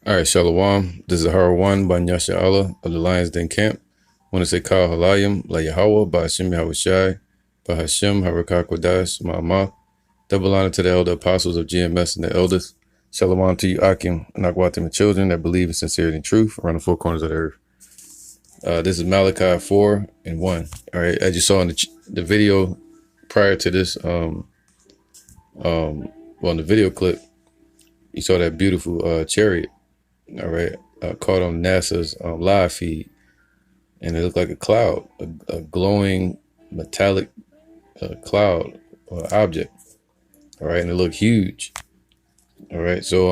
All right, Shalom. This is Hara 1 by Nyasha Allah of the Lions Den Camp. I want to say Kal Halayim, La Yahweh, by Hashem Yahushai, by Hashem Harakah Kodash, Ma'amah. Double honor to the elder apostles of GMS and the elders. Shalom to you, Akim, and Akwatim, the children that believe in sincerity and truth around the four corners of the earth. This is Malachi 4:1. All right, as you saw in the video prior to this, in the video clip, you saw that beautiful chariot. All right, caught on NASA's live feed, and it looked like a cloud, a glowing metallic cloud or object. All right, and it looked huge. All right, so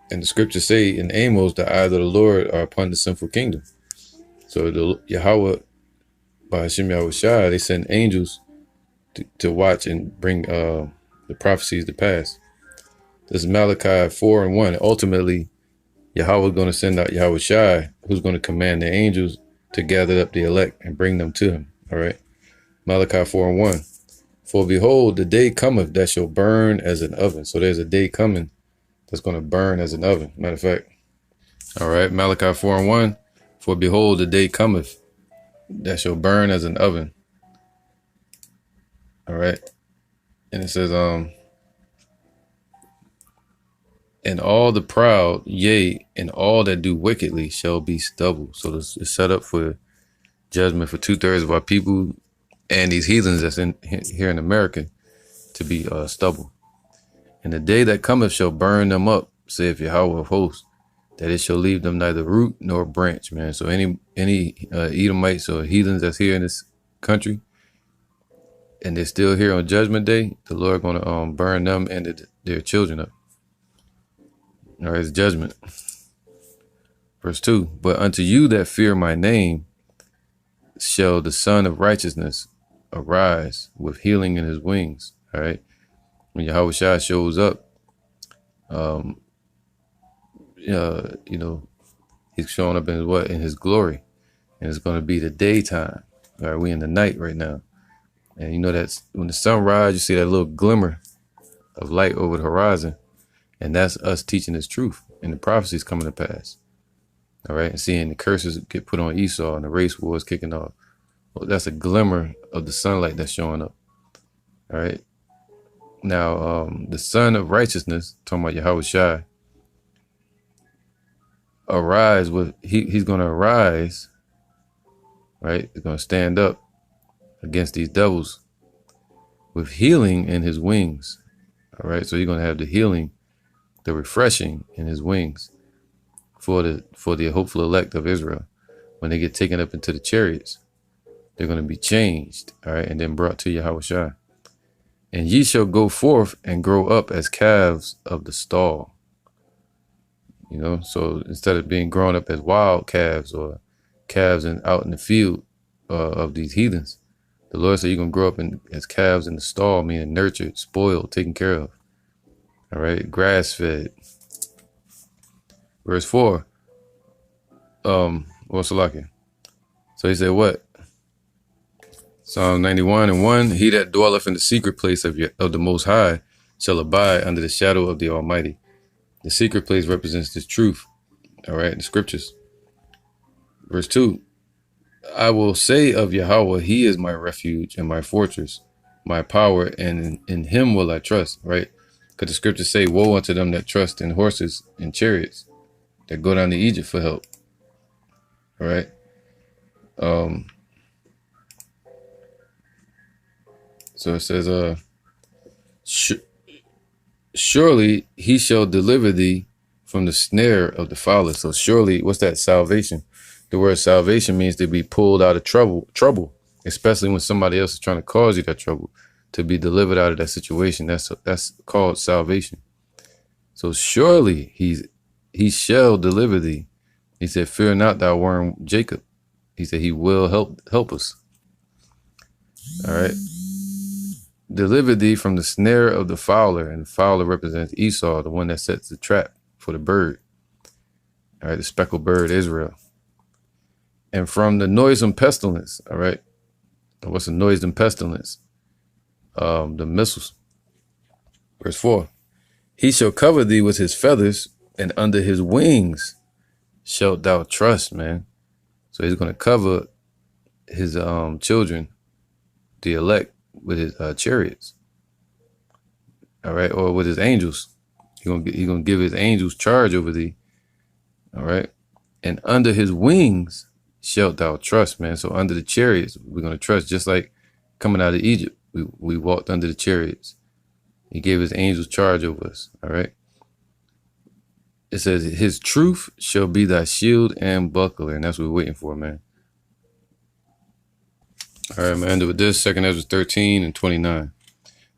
and the scriptures say in Amos, the eyes of the Lord are upon the sinful kingdom. So the Yahweh, by Hashem Yahushai, they send angels to watch and bring the prophecies to pass. This is Malachi 4:1. Ultimately, Yahweh is going to send out Yahushai, who's going to command the angels to gather up the elect and bring them to him. All right. Malachi 4:1. For behold, the day cometh that shall burn as an oven. So there's a day coming that's going to burn as an oven. Matter of fact. All right. Malachi 4:1. For behold, the day cometh that shall burn as an oven. All right. And it says, and all the proud, yea, and all that do wickedly shall be stubble. So this is set up for judgment for 2/3 of our people and these heathens that's here in America to be stubble. And the day that cometh shall burn them up, saith Yahweh of hosts, that it shall leave them neither root nor branch, man. So any Edomites or heathens that's here in this country, and they're still here on Judgment Day, the Lord going to burn them and their children up. All right, it's judgment. Verse 2, but unto you that fear my name shall the Son of Righteousness arise with healing in his wings. All right. When Yahushua shows up, he's showing up in in his glory. And it's going to be the daytime. All right, we in the night right now. And you know that's when the sun rises, you see that little glimmer of light over the horizon. And that's us teaching this truth and the prophecies coming to pass. All right. And seeing the curses get put on Esau and the race wars kicking off. Well, that's a glimmer of the sunlight that's showing up. All right. Now, the Son of Righteousness, talking about Yahushua, arise with, he's going to arise, right? He's going to stand up against these devils with healing in his wings. All right. So you're going to have the healing, the refreshing in his wings for the hopeful elect of Israel. When they get taken up into the chariots, they're going to be changed, all right, and then brought to Yahushua. And ye shall go forth and grow up as calves of the stall. You know, so instead of being grown up as wild calves or calves out in the field of these heathens, the Lord said you're going to grow up as calves in the stall, meaning nurtured, spoiled, taken care of. All right, grass fed. Verse 4. What's Salakia? So he said what? Psalm 91:1. He that dwelleth in the secret place of the Most High shall abide under the shadow of the Almighty. The secret place represents this truth. All right, the scriptures. Verse 2. I will say of Yahweh, he is my refuge and my fortress, my power, and in him will I trust. Right. Because the scriptures say, woe unto them that trust in horses and chariots, that go down to Egypt for help. All right. So it says, surely he shall deliver thee from the snare of the fowler. So surely, what's that? Salvation. The word salvation means to be pulled out of trouble, especially when somebody else is trying to cause you that trouble. To be delivered out of that situation, that's called salvation. So surely he shall deliver thee. He said, fear not thou worm Jacob. He said he will help us. All right. Deliver thee from the snare of the fowler, and the fowler represents Esau, the one that sets the trap for the bird. All right, the speckled bird, Israel. And from the noisome pestilence. All right. What's a noisome pestilence? The missiles. Verse 4. He shall cover thee with his feathers, And under his wings shalt thou trust, man. So he's going to cover his children, the elect, with his chariots. All right, or with his angels. He's gonna give his angels charge over thee. All right. And under his wings shalt thou trust, man. So under the chariots, we're gonna trust, just like coming out of Egypt. We walked under the chariots. He gave his angels charge over us. All right. It says, his truth shall be thy shield and buckler. And that's what we're waiting for, man. All right, I'm going to end with this. 2 Ezra 13 and 29.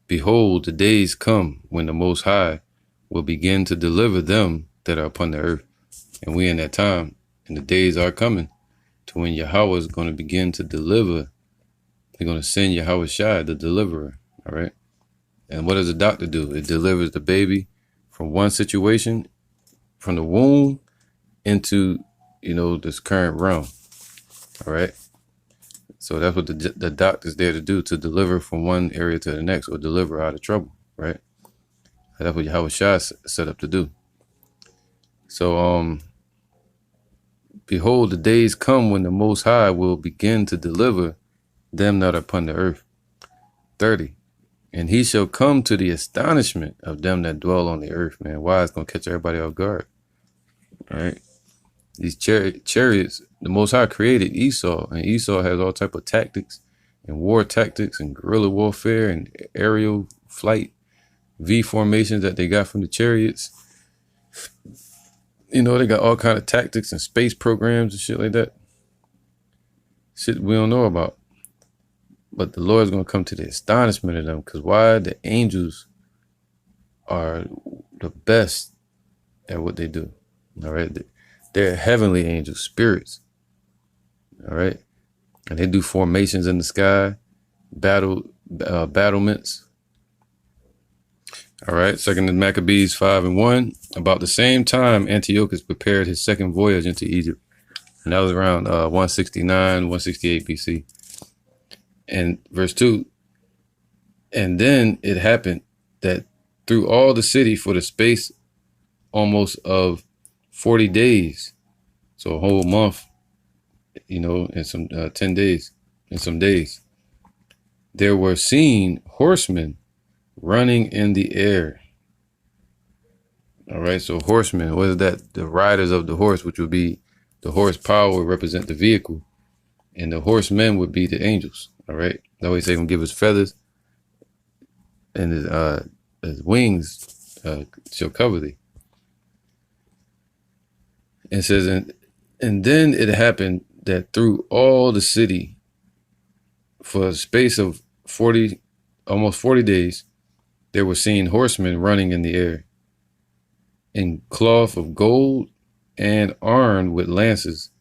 Behold, the days come when the Most High will begin to deliver them that are upon the earth. And we in that time, and the days are coming to when Yahweh is going to begin to deliver. They're going to send Yahweh Shai, the deliverer. All right. And what does a doctor do? It delivers the baby from one situation, from the womb into, this current realm. All right. So that's what the doctor's there to do, to deliver from one area to the next, or deliver out of trouble. Right. That's what Yahweh Shai set up to do. So, behold, the days come when the Most High will begin to deliver them that are upon the earth. 30. And he shall come to the astonishment of them that dwell on the earth, man. Why? It's going to catch everybody off guard. All right. These chariots, the Most High created Esau, and Esau has all type of tactics and war tactics and guerrilla warfare and aerial flight V formations that they got from the chariots. They got all kind of tactics and space programs and shit like that. Shit we don't know about. But the Lord's going to come to the astonishment of them. Because why? The angels are the best at what they do. All right. They're heavenly angels, spirits. All right. And they do formations in the sky, battlements. All right. 2 Maccabees 5 and 1. About the same time, Antiochus prepared his second voyage into Egypt. And that was around 169, 168 BC. And verse 2. And then it happened that through all the city for the space almost of 40 days, so a whole month, and some 10 days, and some days, there were seen horsemen running in the air. All right, so horsemen, what is that? The riders of the horse, which would be the horsepower, would represent the vehicle, and the horsemen would be the angels. All right, that way he's going to give his feathers, and his wings shall cover thee. It says, and then it happened that through all the city, for a space of almost 40 days, there were seen horsemen running in the air, in cloth of gold and armed with lances,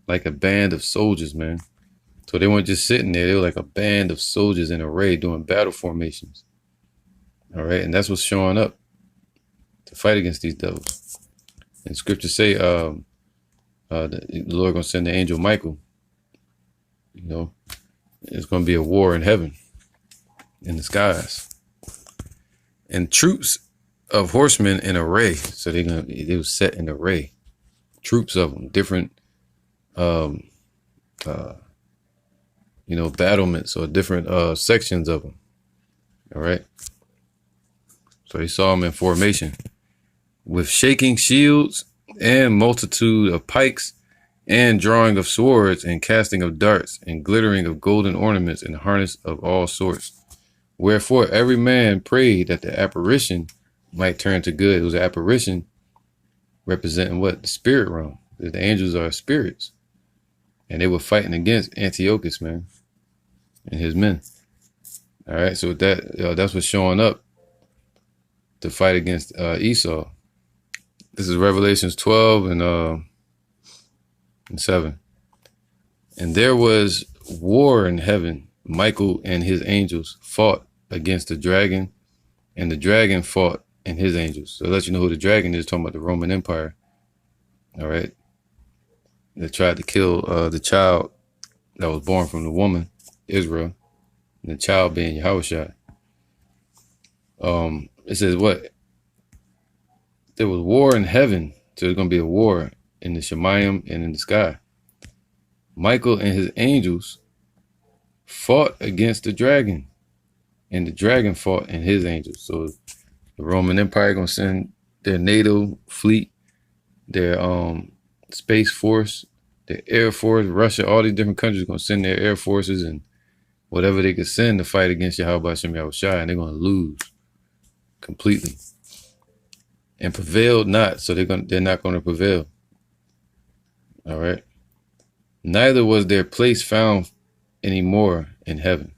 like a band of soldiers, man. So they weren't just sitting there. They were like a band of soldiers in array doing battle formations. All right. And that's what's showing up to fight against these devils. And scriptures say the Lord going to send the angel Michael. It's going to be a war in heaven, in the skies. And troops of horsemen in array. So they were set in array. Troops of them, different battlements or different sections of them. All right. So he saw them in formation with shaking shields and multitude of pikes and drawing of swords and casting of darts and glittering of golden ornaments and harness of all sorts. Wherefore every man prayed that the apparition might turn to good. It was an apparition representing what? The spirit realm. The angels are spirits. And they were fighting against Antiochus, man, and his men. All right, so that's what's showing up to fight against Esau. This is Revelations 12 and 7. And there was war in heaven. Michael and his angels fought against the dragon, and the dragon fought and his angels. So it lets you know who the dragon is, talking about the Roman Empire. All right. They tried to kill the child that was born from the woman, Israel, and the child being Yahushua. It says what? there was war in heaven. So there's going to be a war in the Shemayim and in the sky. Michael and his angels fought against the dragon, and the dragon fought and his angels. So the Roman Empire going to send their NATO fleet, their space force, their air force. Russia, all these different countries going to send their air forces and whatever they could send to fight against Yahweh Hashem Yahushua, and they're going to lose completely. And prevailed not, so they're not going to prevail. All right. Neither was their place found anymore in heaven.